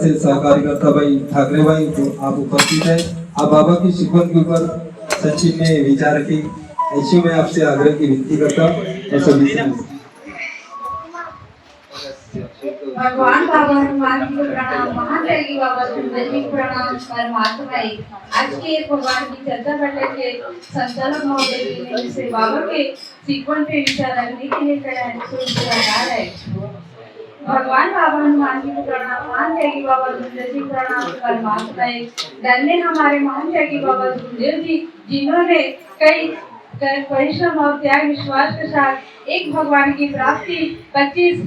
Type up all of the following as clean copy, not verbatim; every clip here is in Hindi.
से सहकार्यकर्ता भाई ठाकरे भाई तो आप उपस्थित हैं। आप बाबा की शिकवत के ऊपर सचिव में विचार रखें, ऐसी मैं आपसे आग्रह की विनती करता हूँ। सभी से भगवान बाबा हनुमान जी को प्रणाम, महादेवी बाबा सुंदर जी को प्रणाम। परमात्मा आज के भगवान की चर्चा बैठक के संचालक महोदय जी ने मुझसे बाबा के सीक्वेंस पे विचार रखने के लिए कहा है। भगवान बाबा हनुमान जी को प्रणाम, महादेवी बाबा सुंदर जी को प्रणाम। परमात्मा धन्य हमारे महादेवी बाबा सुंदर जी, जिन्होंने कई परिश्रम और त्याग विश्वास के साथ एक भगवान की प्राप्ति 25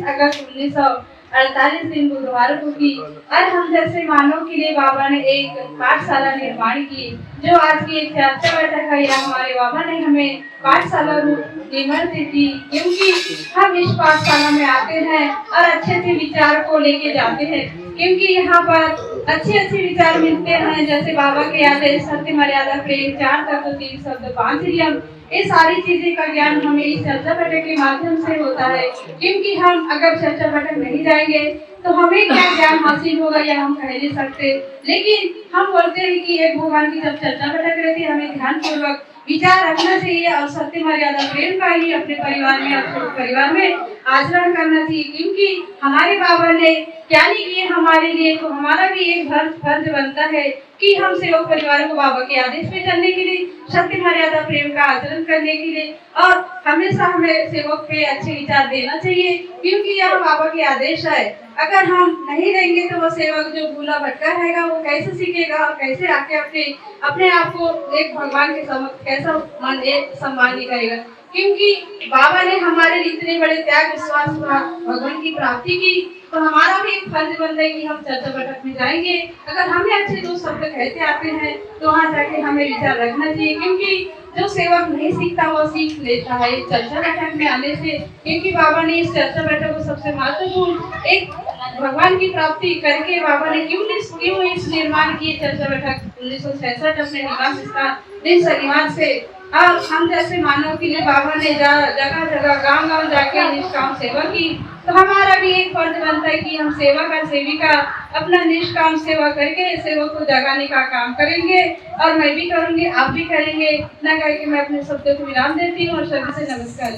अगस्त 1948 दिन बुधवार को की। और हम जैसे मानव के लिए बाबा ने एक पाठशाला निर्माण की, जो आज की एक चर्चा बैठक है। या हमारे बाबा ने हमें पाठशाला निर्माण दी थी, क्योंकि हम इस पाठशाला में आते हैं और अच्छे विचार को लेके जाते हैं, क्योंकि यहाँ पर अच्छे विचार मिलते हैं। जैसे बाबा के आदेश, सत्य, मर्यादा, प्रेम, 4 तत्व, 3 शब्द, 5 नियम, ये सारी चीजें का ज्ञान हमें इस चर्चा बैठक के माध्यम से होता है। क्योंकि हम अगर चर्चा बैठक नहीं जाएंगे तो हमें क्या ज्ञान हासिल होगा, या हम कह नहीं सकते। लेकिन हम बोलते हैं कि एक भगवान की जब चर्चा बैठक रहती है, हमें ध्यान पूर्वक विचार रखना चाहिए और सत्य, मर्यादा, प्रेम का ही अपने परिवार में और परिवार में आचरण करना चाहिए। क्योंकि हमारे बाबा ने क्या नहीं किए हमारे लिए, तो हमारा भी एक फर्ज बनता है कि हम सेवक परिवार को बाबा के आदेश पे चलने के लिए, सत्य, मर्यादा, प्रेम का आचरण करने के लिए, और हमेशा हमें सेवक पे अच्छे विचार देना चाहिए। क्योंकि यह बाबा के आदेश है। अगर हम नहीं देंगे तो वो सेवक जो भूला भटका रहेगा, वो कैसे सीखेगा और कैसे आके अपने आप को एक भगवान के समक्ष कैसा सम्मान करेगा। क्योंकि बाबा ने हमारे लिए इतने बड़े त्याग विश्वास भगवान की प्राप्ति की, तो हमारा भी एक फर्ज बनता है कि हम चर्चा बैठक में जाएंगे। अगर हमें अच्छे 2 शब्द कहते आते हैं तो वहाँ जाके हमें विचार रखना चाहिए। क्योंकि जो सेवक नहीं सीखता वो सीख लेता है चर्चा बैठक में आने से। क्योंकि बाबा ने इस चर्चा बैठक को सबसे महत्वपूर्ण एक भगवान की प्राप्ति करके बाबा ने क्यों इस निर्माण किए चर्चा बैठक 1966 अपने निवास स्थान शनिवार से। और हम जैसे मानव के लिए बाबा ने जगह गांव जाके निष्काम सेवा की, तो हमारा भी एक फर्ज बनता है कि हम सेवक और सेविका अपना निष्काम सेवा करके सेवक को जगाने का काम करेंगे। और मैं भी करूंगी, आप भी करेंगे। इतना करके मैं अपने शब्द को विराम देती हूँ और सभी से नमस्कार।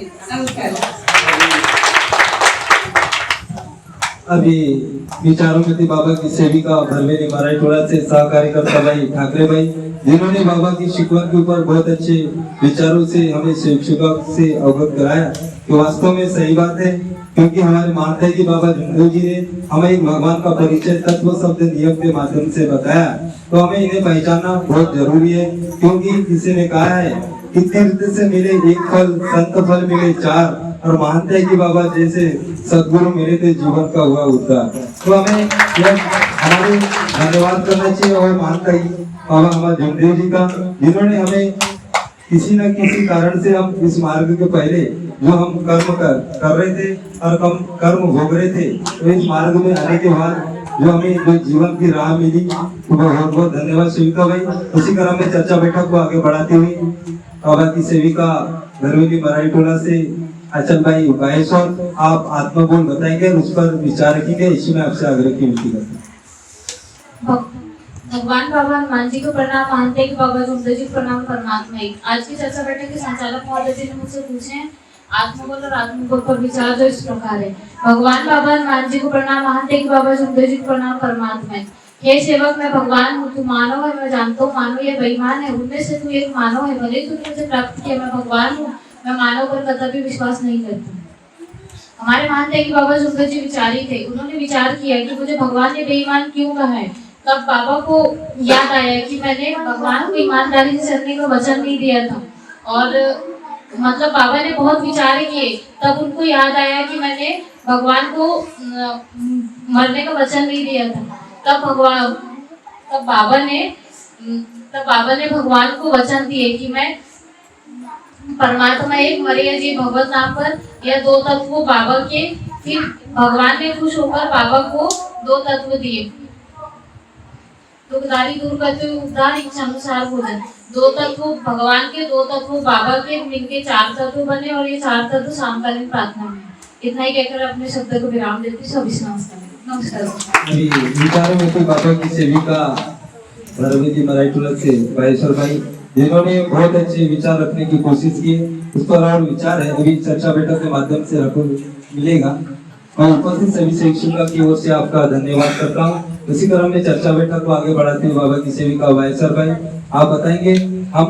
अभी विचारों में थी बाबा की सेविका भरवेली मराठवाड़ा से सहकार्यकर्ता भाई ठाकरे भाई, जिन्होंने बाबा की शिकवत के ऊपर बहुत अच्छे विचारों से हमें शिक्षक से अवगत कराया। तो वास्तव में सही बात है, क्योंकि हमारे मानते हैं कि बाबा झुंझुनू जी ने हमें भगवान का परिचय तत्व शब्द नियम के माध्यम से बताया। तो हमें इन्हें पहचानना बहुत जरूरी है। क्योंकि किसी ने कहा है कि तीर्थ से मिले 1 फल, संत फल मिले 4, और मानते हैं कि बाबा जैसे सदगुरु मिले थे जीवन का हुआ उद्धार। तो हमें हमारे धन्यवाद करना चाहिए और मानता ही बाबा हमारे झुंझुनू जी का, जिन्होंने हमें किसी न किसी कारण से हम इस मार्ग के पहले जो हम कर्म कर रहे थे और कर्म भोग रहे थे, तो इस मार्ग में आने के बाद जो हमें जो जीवन की राह मिली, तो बहुत बहुत धन्यवाद सेविका भाई। उसी क्रम में चर्चा बैठक को आगे बढ़ाते हुए बाबा की सेविका भरवेली मराठवाड़ा से अचल भाई बाहेश्वर आप आत्मबोध बताएंगे, उस पर विचार रखेंगे। इसी में आपसे आग्रह की विनती करते हैं। भगवान बाबा हनुमान जी को प्रणाम, मानते हैं कि बाबा झुंझुनू जी प्रणाम। परमात्मा एक आज की चर्चा बैठक के संचालक महोदय जी ने मुझसे पूछे आत्मबोध और आत्मबोध पर विचार जो इस प्रकार है। भगवान बाबा हनुमान जी को प्रणाम, मानते हैं कि बाबा झुंझुनू जी को प्रणाम। परमात्मा हे सेवक, मैं भगवान हूँ, तू मानव है, मैं जानता हूँ मानव ये बेईमान है, उनमें से तू एक मानव है। भले तूने मुझे प्राप्त किया, मैं भगवान हूँ, मैं मानव पर कतई विश्वास नहीं करती। हमारे मानते हैं कि बाबा झुंझुनू जी विचारी थे। उन्होंने विचार किया कि मुझे भगवान ने बेईमान क्यों कहा है। तब बाबा को याद आया कि मैंने भगवान को ईमानदारी से चलने का वचन नहीं दिया था। और मतलब बाबा ने बहुत विचार किए, तब उनको याद आया कि मैंने भगवान को मरने का वचन नहीं दिया था। तब बाबा ने भगवान को वचन दिए कि मैं परमात्मा एक मरिया जी भगवत नाम पर यह 2 तत्व बाबा के। फिर भगवान ने खुश होकर बाबा को 2 तत्व दिए, दुखदारी दूर करते हुए उद्धार, इच्छा अनुसार भोजन। 2 तत्व भगवान के, 2 तत्व बाबा के, मिलके 4 तत्व बने। और ये 4 तत्व समकालीन प्रार्थना में। इतना ही कहकर अपने शब्द को विराम देती हूँ। सभी नमस्कार। नमस्कार। अभी विचारों में तो बाबा की सेविका भरवेली मराठीला से भाईश्वर भाई, जिन्होंने बहुत अच्छे विचार रखने की कोशिश की, उस पर और विचार है अभी चर्चा बैठक के माध्यम से आपको मिलेगा। मैं उपस्थित सभी शिक्षिका की ओर से आपका धन्यवाद करता हूँ। इसी क्रम में चर्चा बैठक को आगे बढ़ाते हुए बाबा की सेविका भाईश्वर भाई, आप बताएंगे हम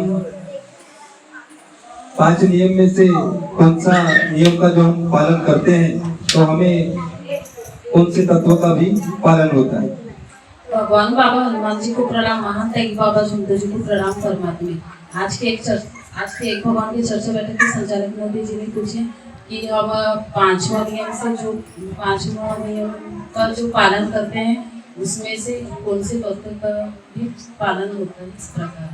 5 नियम में से कौन सा नियम का जो हम पालन करते हैं तो हमें कौन से तत्वों का भी पालन होता है। भगवान बाबा हनुमान जी को प्रणाम, महान त्यागी बाबा झुमदेव जी को प्रणाम परमात्मा। आज के एक भगवान की चर्चा बैठक के संचालक मोदी जी ने पूछे कि हम 5वां नियम का जो पालन करते हैं उसमें से कौन से तत्व का भी पालन होता है। इस प्रकार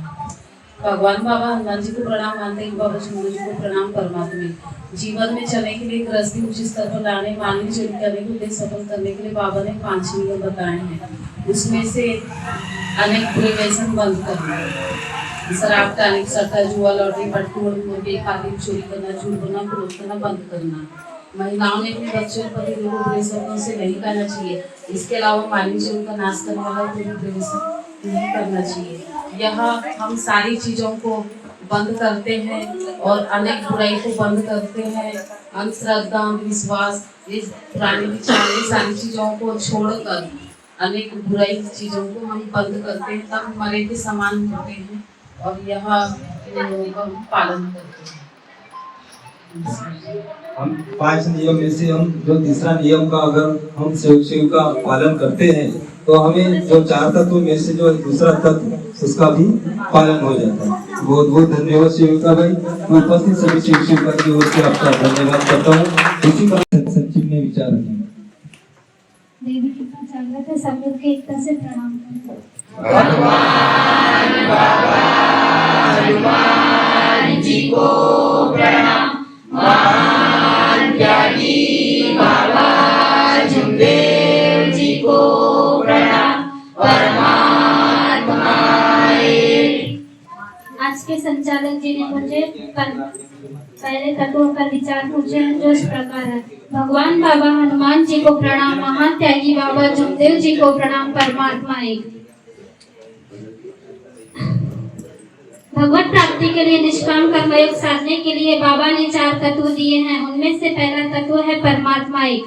भगवान बाबा हनुमान जी को प्रणाम, महान त्यागी बाबा झुमदेव जी को प्रणाम परमात्मा। जीवन में चलने के लिए गृहस्थी उच्च स्तर पर लाने, मानवीय जीवन करने को उद्देश्य सफल करने के लिए बाबा ने 5 नियम बताए हैं। उसमें से अनेक बुरे व्यसन बंद करना, शराब टाली, सट्टा, जुआ, लॉटरी, पटकू, मुर्गी खाली, चोरी करना, झूठ बोलना, क्रोध करना बंद करना। महिलाओं ने अपने बच्चों और पति लोगों को बुरे शब्दों से नहीं कहना चाहिए। इसके अलावा मानवीय जीवन का नाश करने वाला कोई भी व्यसन नहीं करना चाहिए। यह हम सारी चीजों को बंद करते हैं और अनेक बुराई को बंद करते हैं। अंधश्रद्धा, विश्वास, इस पुरानी विचार, सारी चीजों को छोड़कर अनेक बुराई चीजों को हम बंद करते हैं, तब मरे के समान होते हैं और यह नियमों का पालन करते हैं। हम 5 नियम में से हम जो तीसरा नियम का अगर हम शिव का पालन करते हैं तो हमें जो 4 तत्व में से जो दूसरा तत्व उसका भी पालन हो जाता है। बहुत बहुत धन्यवाद शिविका भाई। मैं उपस्थित सभी शिविका की ओर से आपका धन्यवाद करता हूँ। इसी तरह सचिव ने विचार रखे। देवी कृपा जागृत है, सब लोग के एकता से प्रणाम करते भगवान बाबा हनुमान जी को प्रणाम, महान त्यागी बाबा झुमदेव जी को प्रणाम, परमात्मा एक। आज के संचालक जी ने मुझे पहले तत्वों पर विचार पूछे हैं जो इस प्रकार है। भगवान बाबा हनुमान जी को प्रणाम, महान त्यागी बाबा झुमदेव जी को प्रणाम, परमात्मा एक। भगवत प्राप्ति के लिए निष्काम कर्मयोग साधने के लिए बाबा ने 4 तत्व दिए हैं। उनमें से पहला तत्व है परमात्मा एक।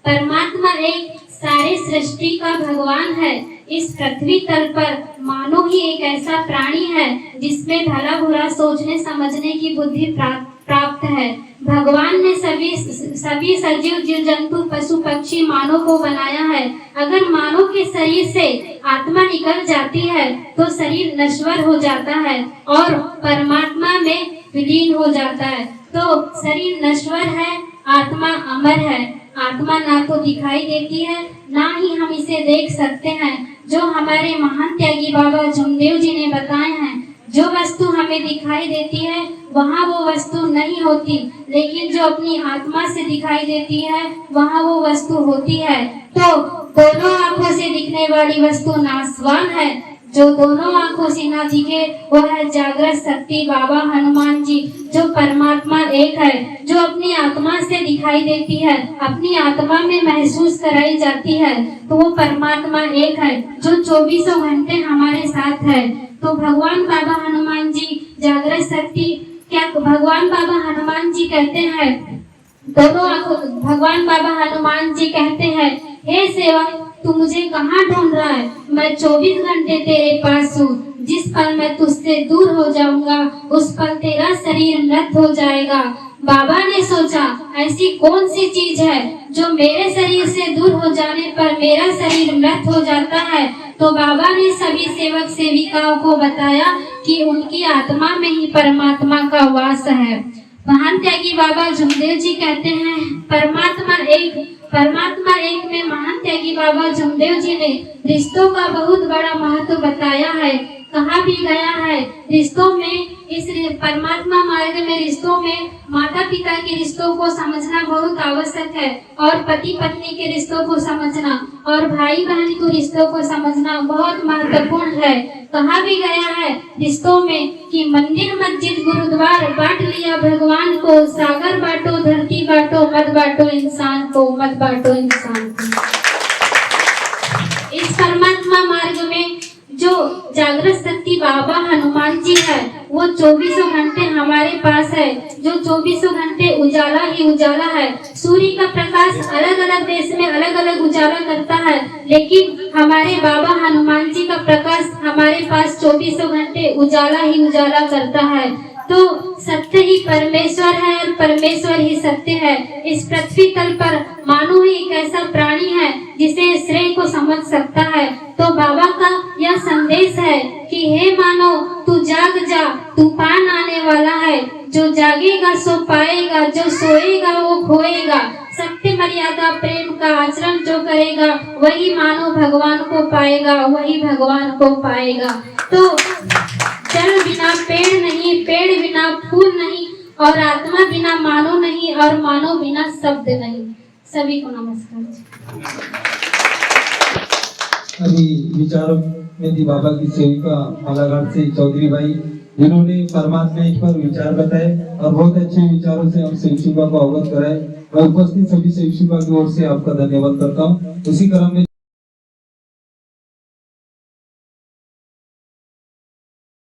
परमात्मा एक सारी सृष्टि का भगवान है। इस पृथ्वी तल पर मानव ही एक ऐसा प्राणी है जिसमें भला बुरा सोचने समझने की बुद्धि प्राप्त है। भगवान ने सभी सजीव जीव जंतु पशु पक्षी मानव को बनाया है। अगर मानव के शरीर से आत्मा निकल जाती है तो शरीर नश्वर हो जाता है और परमात्मा में विलीन हो जाता है। तो शरीर नश्वर है, आत्मा अमर है। आत्मा ना तो दिखाई देती है ना ही हम इसे देख सकते हैं। जो हमारे महान त्यागी बाबा झुमदेव जी ने बताए हैं, जो वस्तु हमें दिखाई देती है वहाँ वो वस्तु नहीं होती, लेकिन जो अपनी आत्मा से दिखाई देती है वहाँ वो वस्तु होती है। तो दोनों आंखों से दिखने वाली वस्तु नाशवान है, जो दोनों आंखों से ना दिखे वो है जागृत शक्ति बाबा हनुमान जी, जो परमात्मा एक है, जो अपनी आत्मा से दिखाई देती है, अपनी आत्मा में महसूस कराई जाती है। तो वो परमात्मा एक है जो 24 घंटे हमारे साथ है। तो भगवान बाबा हनुमान जी जागृत शक्ति, क्या भगवान बाबा हनुमान जी कहते हैं, दोनों आंखों भगवान बाबा हनुमान जी कहते हैं, हे सेवक तू मुझे कहाँ ढूंढ रहा है? मैं 24 घंटे तेरे पास हूँ। जिस पल मैं तुझसे दूर हो जाऊंगा उस पल तेरा शरीर मृत हो जाएगा। बाबा ने सोचा ऐसी कौन सी चीज है जो मेरे शरीर से दूर हो जाने पर मेरा शरीर मृत हो जाता है। तो बाबा ने सभी सेवक सेविकाओं को बताया कि उनकी आत्मा में ही परमात्मा का वास है। महान त्यागी बाबा झुमदेव जी कहते हैं परमात्मा एक में महान त्यागी बाबा झुमदेव जी ने रिश्तों का बहुत बड़ा महत्व बताया है। कहा भी गया है रिश्तों में, इस परमात्मा मार्ग में रिश्तों में माता पिता के रिश्तों को समझना बहुत आवश्यक है और पति पत्नी के रिश्तों को समझना और भाई बहन के रिश्तों को समझना बहुत महत्वपूर्ण है। कहा भी गया है रिश्तों में कि मंदिर मस्जिद गुरुद्वार बांट लिया भगवान को, सागर बांटो धरती बांटो मत बांटो इंसान को, मत बांटो इंसान को। बाबा हनुमान जी है वो 24 घंटे हमारे पास है, जो 24 घंटे उजाला ही उजाला है। सूर्य का प्रकाश अलग अलग देश में अलग अलग उजाला करता है, लेकिन हमारे बाबा हनुमान जी का प्रकाश हमारे पास 24 घंटे उजाला ही उजाला करता है। तो सत्य ही परमेश्वर है और परमेश्वर ही सत्य है। इस पृथ्वी तल पर मानव ही एक ऐसा प्राणी है जिसे श्रेय को समझ सकता है। तो बाबा का यह संदेश है कि हे मानव, तू जाग जा, तूफान आने वाला है। जो जागेगा सो पाएगा, जो सोएगा वो खोएगा। सत्य मर्यादा प्रेम का आचरण जो करेगा वही मानव भगवान को पाएगा, वही भगवान को पाएगा। तो जल बिना पेड़ नहीं, पेड़ बिना फूल नहीं, और आत्मा बिना मानव नहीं, और मानव बिना शब्द नहीं। सभी को नमस्कार। अभी विचारों में थी बाबा की सेविका बालाघाट से चौधरी भाई, जिन्होंने परमात्मा एक पर विचार बताए और बहुत अच्छे विचारों से हम सेविका को अवगत कराए। मैं उपस्थित सभी सेविका की ओर से आपका धन्यवाद करता हूँ। उसी क्रम में